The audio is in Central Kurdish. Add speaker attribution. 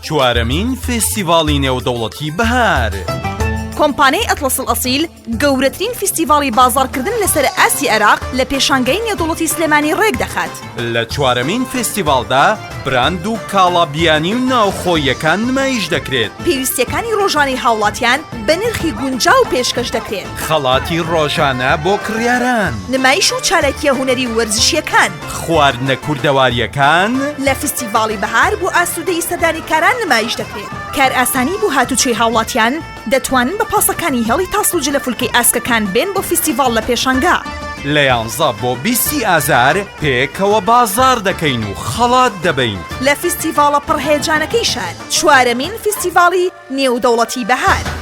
Speaker 1: چوارەمین فێستیڤاڵی نێودەوڵەتی بەهار.
Speaker 2: کۆمپانیای ئەتڵەس ئەسیل گەورەترین فیستیڤاڵی بازاڕکردن لەسەر ئاسی عێراق لە پێشانگەی نێودەوڵەتی سلێمانی ڕێک دەخات.
Speaker 1: لە چوارەمین فێستیڤاڵدا براند و کاڵابیانی و ناوخۆیەکان نمایش دەکرێت.
Speaker 2: پێویستیەکانی ڕۆژانەی هاوڵاتیان بە نرخی گونجاو پێشکەش دەکرێت.
Speaker 1: خەڵاتی ڕۆژانە بۆ کڕیاران،
Speaker 2: نمایش و چالەکیە هونەری و وەرزشیەکان،
Speaker 1: خواردنە کوردەواریەکان
Speaker 2: لە فیستیڤاڵی بەهار بۆ ئاسوودەی سەردانی کاران نمایش دەکرێت. کار ئاسانی بۆ هاتوچۆی هاوڵاتیان دەتوانن بە پاسەکانی هێڵی تاسوجە لە فولکەی ئاسکەکان بێن بۆ فیستیڤاڵ لە پێشانگا.
Speaker 1: لە 11 بۆ 20 ئازار پێکەوە بازار دەکەین و خەڵات دەبین
Speaker 2: لە فیستیڤاڵە پڕهێجانەکەی شار. چوارەمین فیستیڤاڵی نێودەوڵەتی بەهار.